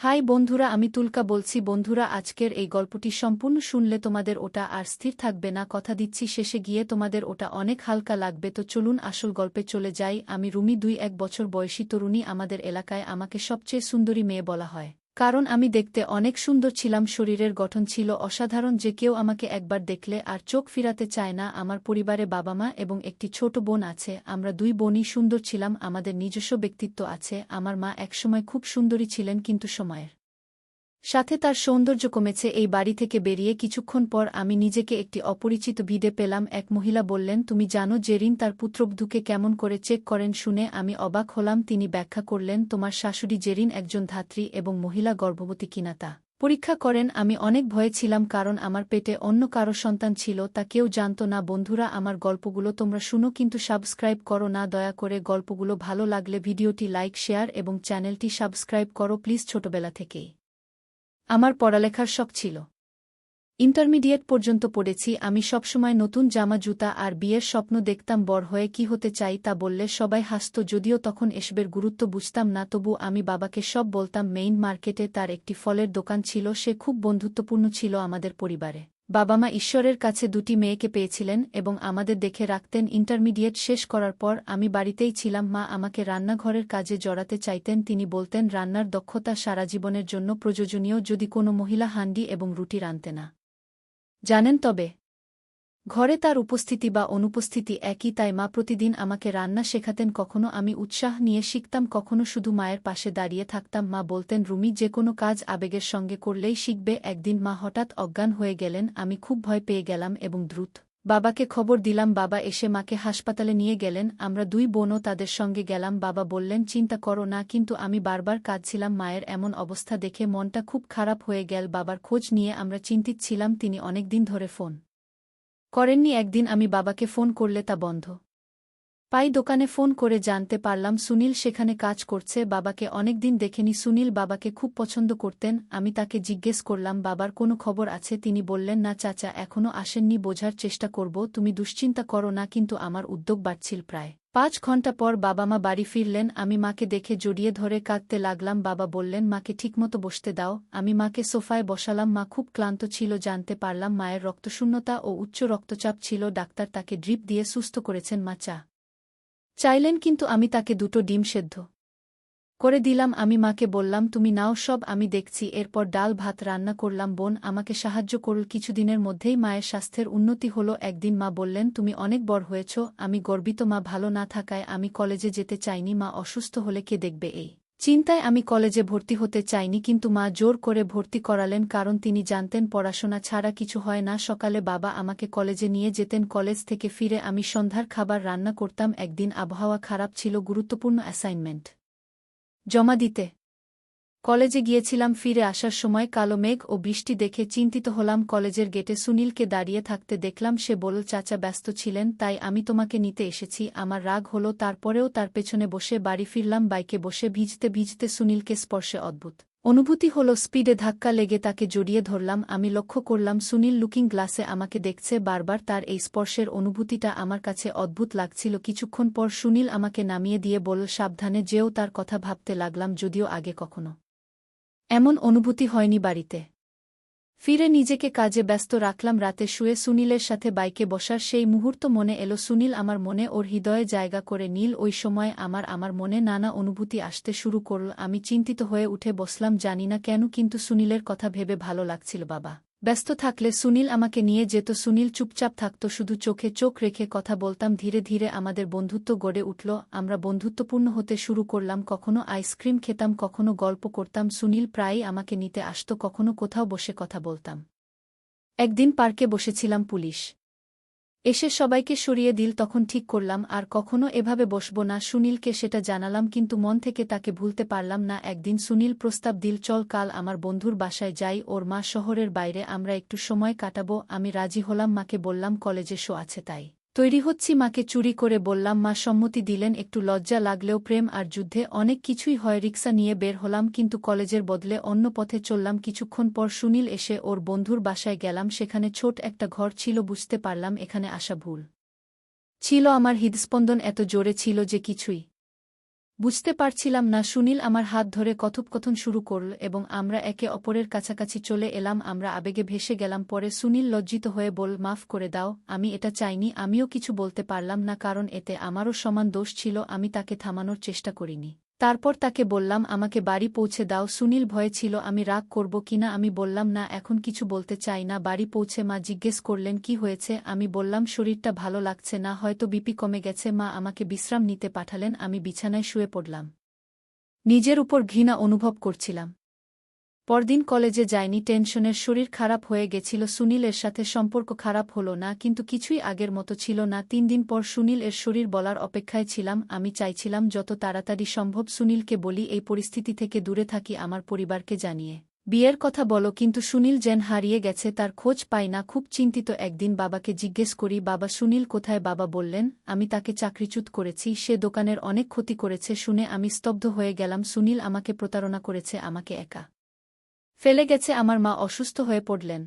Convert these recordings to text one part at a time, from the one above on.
High বন্ধুরা, আমি তুলকা বলছি। বন্ধুরা, আজকের এই গল্পটি সম্পূর্ণ শুনলে তোমাদের ওটা আর স্থির থাকবে না। কথা দিচ্ছি, শেষে গিয়ে তোমাদের ওটা অনেক হালকা লাগবে। তো চলুন আসল গল্পে চলে যাই। আমি রুমি, 2-1 বছর বয়সী তরুণী। আমাদের এলাকায় আমাকে সবচেয়ে সুন্দরী মেয়ে বলা হয়, কারণ আমি দেখতে অনেক সুন্দর ছিলাম। শরীরের গঠন ছিল অসাধারণ, যে কেউ আমাকে একবার দেখলে আর চোখ ফিরাতে চায় না। আমার পরিবারে বাবা মা এবং একটি ছোট বোন আছে। আমরা 2 বোনই সুন্দর ছিলাম, আমাদের নিজস্ব ব্যক্তিত্ব আছে। আমার মা একসময় খুব সুন্দরী ছিলেন, কিন্তু সময়ের সাথে তার সৌন্দর্য কমেছে। এই বাড়ি থেকে বেরিয়ে কিছুক্ষণ পর আমি নিজেকে একটি অপরিচিত ভিডে পেলাম। এক মহিলা বললেন, তুমি জানো জেরিন তার পুত্রবধূকে কেমন করে চেক করেন? শুনে আমি অবাক হলাম। তিনি ব্যাখ্যা করলেন, তোমার শাশুড়ি জেরিন একজন ধাত্রী এবং মহিলা, গর্ভবতী কিনা তা পরীক্ষা করেন। আমি অনেক ভয়ে ছিলাম, কারণ আমার পেটে অন্য কারো সন্তান ছিল, তা কেউ জানত না। বন্ধুরা, আমার গল্পগুলো তোমরা শুনো, কিন্তু সাবস্ক্রাইব করো না দয়া করে। গল্পগুলো ভালো লাগলে ভিডিওটি লাইক, শেয়ার এবং চ্যানেলটি সাবস্ক্রাইব করো প্লিজ। ছোটবেলা থেকেই আমার পড়ালেখার শখ ছিল। ইন্টারমিডিয়েট পর্যন্ত পড়েছি। আমি সবসময় নতুন জামা, জুতা আর বিয়ের স্বপ্ন দেখতাম। বড় হয়ে কি হতে চাই তা বললে সবাই হাসত, যদিও তখন এসবের গুরুত্ব বুঝতাম না। তবু আমি বাবাকে সব বলতাম। মেইন মার্কেটে তার একটি ফলের দোকান ছিল। সে খুব বন্ধুত্বপূর্ণ ছিল আমাদের পরিবারে। বাবা মা ঈশ্বরের কাছে 2টি মেয়েকে পেয়েছিলেন এবং আমাদের দেখে রাখতেন। ইন্টারমিডিয়েট শেষ করার পর আমি বাড়িতেই ছিলাম। মা আমাকে রান্নাঘরের কাজে জড়াতে চাইতেন। তিনি বলতেন, রান্নার দক্ষতা সারা জীবনের জন্য প্রয়োজনীয়। যদি কোনো মহিলা হান্ডি এবং রুটি রাঁধতে না জানেন, তবে ঘরে তার উপস্থিতি বা অনুপস্থিতি একই। তাই মা প্রতিদিন আমাকে রান্না শেখাতেন। কখনো আমি উৎসাহ নিয়ে শিখতাম, কখনো শুধু মায়ের পাশে দাঁড়িয়ে থাকতাম। মা বলতেন, রুমি, যে কোনো কাজ আবেগের সঙ্গে করলেই শিখবে। একদিন মা হঠাৎ অজ্ঞান হয়ে গেলেন। আমি খুব ভয় পেয়ে গেলাম এবং দ্রুত বাবাকে খবর দিলাম। বাবা এসে মাকে হাসপাতালে নিয়ে গেলেন। আমরা 2 বোনও তাদের সঙ্গে গেলাম। বাবা বললেন, চিন্তা করো না, কিন্তু আমি বারবার কাঁদছিলাম। মায়ের এমন অবস্থা দেখে মনটা খুব খারাপ হয়ে গেল। বাবার খোঁজ নিয়ে আমরা চিন্তিত ছিলাম। তিনি অনেকদিন ধরে ফোন করেননি। একদিন আমি বাবাকে ফোন করলে তা বন্ধ পাই। দোকানে ফোন করে জানতে পারলাম সুনীল সেখানে কাজ করছে। বাবাকে অনেকদিন দেখেনি। সুনীল বাবাকে খুব পছন্দ করতেন। আমি তাকে জিজ্ঞেস করলাম, বাবার কোনো খবর আছে? তিনি বললেন, না চাচা, এখনও আসেননি, বোঝার চেষ্টা করব, তুমি দুশ্চিন্তা করো না। কিন্তু আমার উদ্যোগ বাড়ছিল। প্রায় 5 ঘন্টা পর বাবা মা বাড়ি ফিরলেন। আমি মাকে দেখে জড়িয়ে ধরে কাঁদতে লাগলাম। বাবা বললেন, মাকে ঠিকমতো বসতে দাও। আমি মাকে সোফায় বসালাম। মা খুব ক্লান্ত ছিল। জানতে পারলাম মায়ের রক্তশূন্যতা ও উচ্চ রক্তচাপ ছিল। ডাক্তার তাকে ড্রিপ দিয়ে সুস্থ করেছেন। মা চা চাইলেন, কিন্তু আমি তাকে 2টো ডিম সেদ্ধ করে দিলাম। আমি মাকে বললাম, তুমি নাও সব, আমি দেখছি। এরপর ডাল ভাত রান্না করলাম। বোন আমাকে সাহায্য করল। কিছুদিনের মধ্যেই মায়ের স্বাস্থ্যের উন্নতি হলো। একদিন মা বললেন, তুমি অনেক বড় হয়েছ। আমি গর্বিত। মা ভালো না থাকায় আমি কলেজে যেতে চাইনি। মা অসুস্থ হলে কে দেখবে, এই চিন্তায় আমি কলেজে ভর্তি হতে চাইনি। কিন্তু মা জোর করে ভর্তি করালেন, কারণ তিনি জানতেন পড়াশোনা ছাড়া কিছু হয় না। সকালে বাবা আমাকে কলেজে নিয়ে যেতেন। কলেজ থেকে ফিরে আমি সন্ধ্যার খাবার রান্না করতাম। একদিন আবহাওয়া খারাপ ছিল, গুরুত্বপূর্ণ অ্যাসাইনমেন্ট জমা দিতে কলেজে গিয়েছিলাম। ফিরে আসার সময় কালো মেঘ ও বৃষ্টি দেখে চিন্তিত হলাম। কলেজের গেটে সুনীলকে দাঁড়িয়ে থাকতে দেখলাম। সে বলল, চাচা ব্যস্ত ছিলেন, তাই আমি তোমাকে নিতে এসেছি। আমার রাগ হলো, তারপরেও তার পেছনে বসে বাড়ি ফিরলাম। বাইকে বসে ভিজতে ভিজতে সুনীলকে স্পর্শে অদ্ভুত অনুভূতি হলো। স্পিডে ধাক্কা লেগে তাকে জড়িয়ে ধরলাম। আমি লক্ষ্য করলাম সুনীল লুকিং গ্লাসে আমাকে দেখছে বারবার। তার এই স্পর্শের অনুভূতিটা আমার কাছে অদ্ভুত লাগছিল। কিছুক্ষণ পর সুনীল আমাকে নামিয়ে দিয়ে বলল, সাবধানে যেও। তার কথা ভাবতে লাগলাম, যদিও আগে কখনো এমন অনুভূতি হয়নি। বাড়িতে ফিরে নিজেকে কাজে ব্যস্ত রাখলাম। রাতে শুয়ে সুনীলের সাথে বাইকে বসার সেই মুহূর্ত মনে এলো। সুনীল আমার মনে, ওর হৃদয়ে জায়গা করে নীল। ওই সময় আমার মনে নানা অনুভূতি আসতে শুরু করল। আমি চিন্তিত হয়ে উঠে বসলাম, জানি না কেন, কিন্তু সুনীলের কথা ভেবে ভালো লাগছিল। বাবা ব্যস্ত থাকলে সুনীল আমাকে নিয়ে যেত। সুনীল চুপচাপ থাকত, শুধু চোখে চোখ রেখে কথা বলতাম। ধীরে ধীরে আমাদের বন্ধুত্ব গড়ে উঠল। আমরা বন্ধুত্বপূর্ণ হতে শুরু করলাম। কখনো আইসক্রিম খেতাম, কখনো গল্প করতাম। সুনীল প্রায়ই আমাকে নিতে আসত, কখনো কোথাও বসে কথা বলতাম। একদিন পার্কে বসেছিলাম, পুলিশ এসে সবাইকে সরিয়ে দিল। তখন ঠিক করলাম আর কখনো এভাবে বসব না। সুনীলকে সেটা জানালাম, কিন্তু মন থেকে তাকে ভুলতে পারলাম না। একদিন সুনীল প্রস্তাব দিল, চল কাল আমার বন্ধুর বাসায় যাই। ওর মা শহরের বাইরে, আমরা একটু সময় কাটাবো। আমি রাজি হলাম। মাকে বললাম কলেজে শো আছে, তাই তৈরি হচ্ছি। মাকে চুরি করে বললাম। মা সম্মতি দিলেন। একটু লজ্জা লাগলেও প্রেম আর যুদ্ধে অনেক কিছুই হয়। রিক্সা নিয়ে বের হলাম, কিন্তু কলেজের বদলে অন্য পথে চললাম। কিছুক্ষণ পর সুনীল এসে ওর বন্ধুর বাসায় গেলাম। সেখানে ছোট একটা ঘর ছিল। বুঝতে পারলাম এখানে আসা ভুল ছিল। আমার হৃদস্পন্দন এত জোরে ছিল যে কিছুই বুঝতে পারছিলাম না সুনীল আমার হাত ধরে কথোপকথন শুরু করল এবং আমরা একে অপরের কাছাকাছি চলে এলাম। আমরা আবেগে ভেসে গেলাম। পরে সুনীল লজ্জিত হয়ে বল, মাফ করে দাও, আমি এটা চাইনি। আমিও কিছু বলতে পারলাম না, কারণ এতে আমারও সমান দোষ ছিল। আমি তাকে থামানোর চেষ্টা করিনি। তারপর তাকে বললাম, আমাকে বাড়ি পৌঁছে দাও। সুনীল ভয়ে ছিল আমি রাগ করব কিনা। আমি বললাম, না, এখন কিছু বলতে চাই না। বাড়ি পৌঁছে মা জিজ্ঞেস করলেন, কি হয়েছে? আমি বললাম, শরীরটা ভালো লাগছে না, হয়তো বিপি কমে গেছে। মা আমাকে বিশ্রাম নিতে পাঠালেন। আমি বিছানায় শুয়ে পড়লাম। নিজের উপর ঘৃণা অনুভব করছিলাম। পরদিন কলেজে যাইনি। টেনশনের শরীর খারাপ হয়ে গেছিল। সুনীলের সাথে সম্পর্ক খারাপ হলো না, কিন্তু কিছুই আগের মতো ছিল না। 3 দিন পর সুনীল এর শরীর বলার অপেক্ষায় ছিলাম। আমি চাইছিলাম যত তাড়াতাড়ি সম্ভব সুনীলকে বলি, এই পরিস্থিতি থেকে দূরে থাকি, আমার পরিবারকে জানিয়ে বিয়ের কথা বলো। কিন্তু সুনীল যেন হারিয়ে গেছে, তার খোঁজ পাই না। খুব চিন্তিত। একদিন বাবাকে জিজ্ঞেস করি, বাবা, সুনীল কোথায়? বাবা বললেন, আমি তাকে চাকরিচ্যুত করেছি, সে দোকানের অনেক ক্ষতি করেছে। শুনে আমি স্তব্ধ হয়ে গেলাম। সুনীল আমাকে প্রতারণা করেছে, আমাকে একা ফেলে গেছে। আমার মা অসুস্থ হয়ে পড়লেন,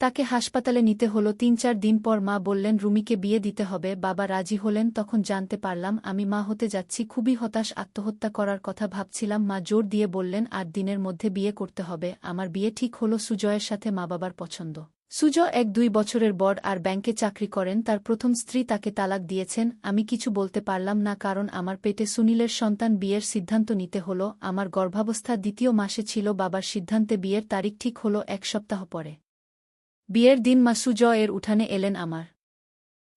তাকে হাসপাতালে নিতে হলো। 3-4 দিন পর মা বললেন, রুমিকে বিয়ে দিতে হবে। বাবা রাজি হলেন। তখন জানতে পারলাম আমি মা হতে যাচ্ছি। খুবই হতাশ, আত্মহত্যা করার কথা ভাবছিলাম। মা জোর দিয়ে বললেন, 8 দিনের মধ্যে বিয়ে করতে হবে। আমার বিয়ে ঠিক হলো সুজয়ের সাথে। মা বাবার পছন্দ। সুজয় 1-2 বছরের বড় আর ব্যাংকে চাকরি করেন। তার প্রথম স্ত্রী তাকে তালাক দিয়েছেন। আমি কিছু বলতে পারলাম না, কারণ আমার পেটে সুনীলের সন্তান। বিয়ের সিদ্ধান্ত নিতে হলো। আমার গর্ভাবস্থা 2য় মাসে ছিল। বাবার সিদ্ধান্তে বিয়ের তারিখ ঠিক হলো 1 সপ্তাহ পরে। বিয়ের দিন মা সুজয় এর উঠানে এলেন। আমার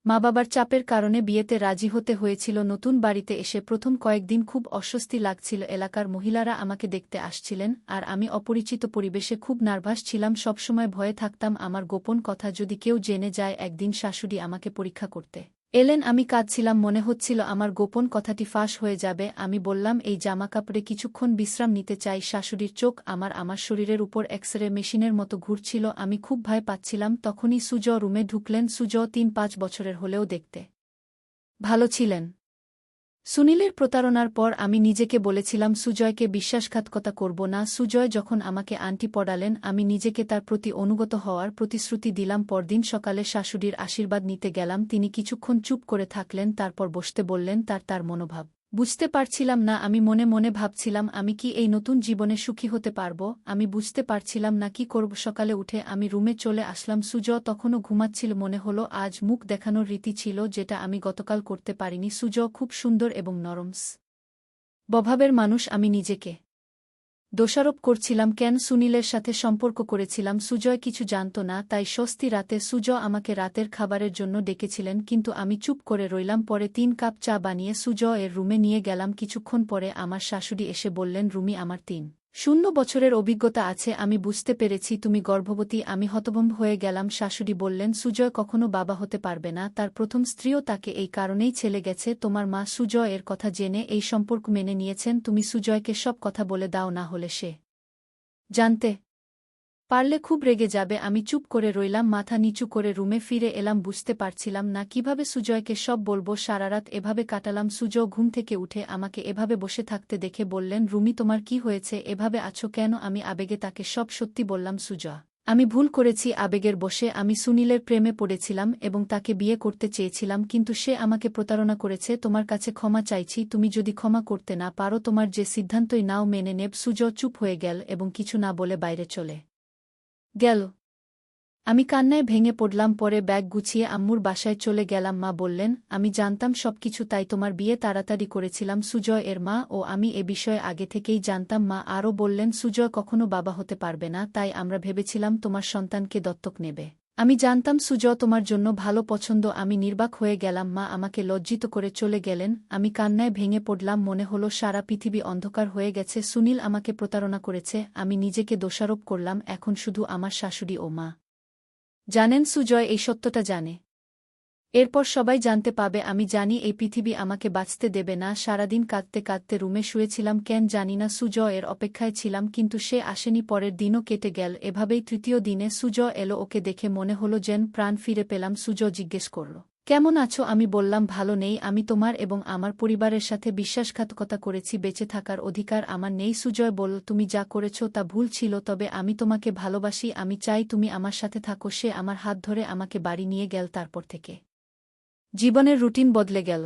মা বাবার চাপের কারণে বিয়েতে রাজি হতে হয়েছিল। নতুন বাড়িতে এসে প্রথম কয়েকদিন খুব অস্বস্তি লাগছিল। এলাকার মহিলারা আমাকে দেখতে আসছিলেন, আর আমি অপরিচিত পরিবেশে খুব নার্ভাস ছিলাম। সবসময় ভয়ে থাকতাম আমার গোপন কথা যদি কেউ জেনে যায়। একদিন শাশুড়ি আমাকে পরীক্ষা করতে এলেন। আমি কাঁদছিলাম, মনে হচ্ছিল আমার গোপন কথাটি ফাঁস হয়ে যাবে। আমি বললাম, এই জামাকাপড়ে কিছুক্ষণ বিশ্রাম নিতে চাই। শাশুড়ির চোখ আমার শরীরের উপর এক্সরে মেশিনের মতো ঘুরছিল। আমি খুব ভয় পাচ্ছিলাম। তখনই সুজয় রুমে ঢুকলেন। সুজয় 3-5 বছরের হলেও দেখতে ভালো ছিলেন। সুনীলের প্রতারণার পর আমি নিজেকে বলেছিলাম সুজয়কে বিশ্বাসঘাতকতা করব না। সুজয় যখন আমাকে আন্টি পড়ালেন, আমি নিজেকে তার প্রতি অনুগত হওয়ার প্রতিশ্রুতি দিলাম। পরদিন সকালে শাশুড়ির আশীর্বাদ নিতে গেলাম। তিনি কিছুক্ষণ চুপ করে থাকলেন, তারপর বসতে বললেন। তার মনোভাব বুঝতে পারছিলাম না। আমি মনে মনে ভাবছিলাম, আমি কি এই নতুন জীবনে সুখী হতে পারব? আমি বুঝতে পারছিলাম না কি করব। সকালে উঠে আমি রুমে চলে আসলাম। সুজয় তখনও ঘুমাচ্ছিল। মনে হলো আজ মুখ দেখানোর রীতি ছিল, যেটা আমি গতকাল করতে পারিনি। সুজয় খুব সুন্দর এবং নরম স্বভাবের মানুষ। আমি নিজেকে দোষারোপ করছিলাম, কেন সুনীলের সাথে সম্পর্ক করেছিলাম। সুজয় কিছু জানত না, তাই স্বস্তি রাতে সুজয় আমাকে রাতের খাবারের জন্য ডেকেছিলেন, কিন্তু আমি চুপ করে রইলাম। পরে 3 কাপ চা বানিয়ে সুজয় এর রুমে নিয়ে গেলাম। কিছুক্ষণ পরে আমার শাশুড়ি এসে বললেন, রুমি, আমার 3-0 বছরের অভিজ্ঞতা আছে, আমি বুঝতে পেরেছি তুমি গর্ভবতী। আমি হতভম্ব হয়ে গেলাম। শাশুড়ি বললেন, সুজয় কখনো বাবা হতে পারবে না, তার প্রথম স্ত্রীও তাকে এই কারণেই ছেলে গেছে। তোমার মা সুজয় এর কথা জেনে এই সম্পর্ক মেনে নিয়েছেন। তুমি সুজয়কে সব কথা বলে দাও, না হলে সে জানতে পারলে খুব রেগে যাবে। আমি চুপ করে রইলাম, মাথা নিচু করে রুমে ফিরে এলাম। বুঝতে পারছিলাম না কিভাবে সুজয়কে সব বলবো। সারারাত এভাবে কাটালাম। সুজয় ঘুম থেকে উঠে আমাকে এভাবে বসে থাকতে দেখে বললেন, রুমি, তোমার কি হয়েছে? এভাবে আছো কেন? আমি আবেগে তাকে সব সত্যি বললাম। সুজয়, আমি ভুল করেছি। আবেগের বশে আমি সুনীলের প্রেমে পড়েছিলাম এবং তাকে বিয়ে করতে চেয়েছিলাম, কিন্তু সে আমাকে প্রতারণা করেছে। তোমার কাছে ক্ষমা চাইছি। তুমি যদি ক্ষমা করতে না পারো, তোমার যে সিদ্ধান্তই নাও মেনে নেব। সুজয় চুপ হয়ে গেল এবং কিছু না বলে বাইরে চলে গেল। আমি কান্নায় ভেঙে পড়লাম। পরে ব্যাগ গুছিয়ে আম্মুর বাসায় চলে গেলাম। মা বললেন, আমি জানতাম সবকিছু, তাই তোমার বিয়ে তাড়াতাড়ি করেছিলাম। সুজয় এর মা ও আমি এ বিষয়ে আগে থেকেই জানতাম। মা আরও বললেন, সুজয় কখনো বাবা হতে পারবে না, তাই আমরা ভেবেছিলাম তোমার সন্তানকে দত্তক নেবে। আমি জানতাম সুজয় তোমার জন্য ভালো পছন্দ। আমি নির্বাক হয়ে গেলাম। মা আমাকে লজ্জিত করে চলে গেলেন। আমি কান্নায় ভেঙে পড়লাম। মনে হলো সারা পৃথিবী অন্ধকার হয়ে গেছে। সুনীল আমাকে প্রতারণা করেছে। আমি নিজেকে দোষারোপ করলাম। এখন শুধু আমার শাশুড়ি ও মা জানেন সুজয় এই সত্যটা জানে। এরপর সবাই জানতে পাবে। আমি জানি এই পৃথিবী আমাকে বাঁচতে দেবে না। সারাদিন কাঁদতে কাঁদতে রুমে শুয়েছিলাম, কেন জানি না। সুজয় এর অপেক্ষায় ছিলাম, কিন্তু সে আসেনি। পরের দিনও কেটে গেল এভাবেই। 3য় দিনে সুজয় এলো। ওকে দেখে মনে হলো যেন প্রাণ ফিরে পেলাম। সুজয় জিজ্ঞেস করল, কেমন আছো? আমি বললাম, ভালো নেই। আমি তোমার এবং আমার পরিবারের সাথে বিশ্বাসঘাতকতা করেছি। বেঁচে থাকার অধিকার আমার নেই। সুজয় বলল, তুমি যা করেছ তা ভুল ছিল, তবে আমি তোমাকে ভালোবাসি। আমি চাই তুমি আমার সাথে থাকো। সে আমার হাত ধরে আমাকে বাড়ি নিয়ে গেল। তারপর থেকে জীবনের রুটিন বদলে গেল।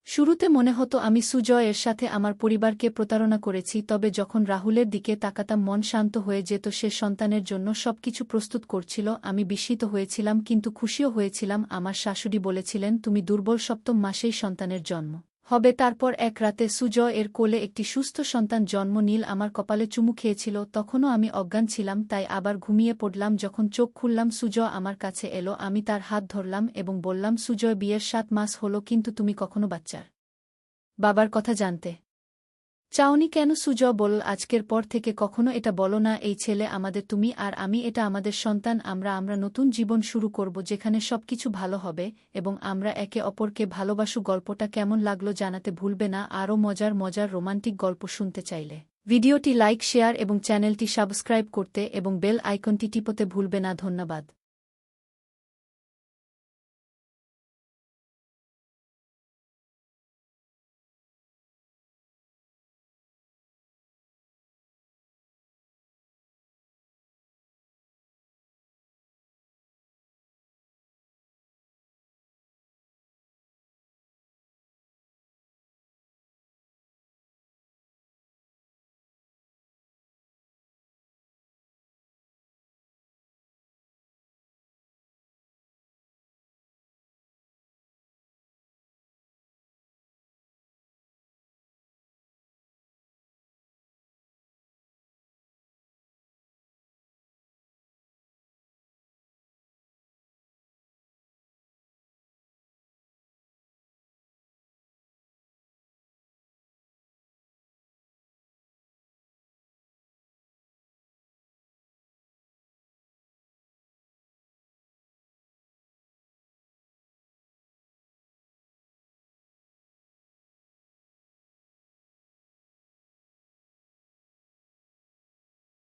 শুরুতে মনে হতো আমি সুজয়ের সাথে আমার পরিবারকে প্রতারণা করেছি, তবে যখন রাহুলের দিকে তাকাতাম মন শান্ত হয়ে যেত। সে সন্তানের জন্য সবকিছু প্রস্তুত করছিল। আমি বিস্মিত হয়েছিলাম কিন্তু খুশিও হয়েছিলাম। আমার শাশুড়ি বলেছিলেন, তুমি দুর্বল, 7ম মাসেই সন্তানের জন্ম হবে। তারপর এক রাতে সুজয় এর কোলে একটি সুস্থ সন্তান জন্ম নিল। আমার কপালে চুমু খেয়েছিল। তখনও আমি অজ্ঞান ছিলাম, তাই আবার ঘুমিয়ে পড়লাম। যখন চোখ খুললাম সুজয় আমার কাছে এলো। আমি তার হাত ধরলাম এবং বললাম, সুজয়, বিয়ের 7 মাস হলো, কিন্তু তুমি কখনো বাচ্চার বাবার কথা জানতে চাওনি কেন? সুজয় বলল, আজকের পর থেকে কখনো এটা বলো না। এই ছেলে আমাদের, তুমি আর আমি, এটা আমাদের সন্তান। আমরা নতুন জীবন শুরু করব যেখানে সবকিছু ভালো হবে এবং আমরা একে অপরকে ভালোবাসু। গল্পটা কেমন লাগলো জানাতে ভুলবে না। আরও মজার মজার রোমান্টিক গল্প শুনতে চাইলে ভিডিওটি লাইক, শেয়ার এবং চ্যানেলটি সাবস্ক্রাইব করতে এবং বেল আইকনটি টিপতে ভুলবে না। ধন্যবাদ।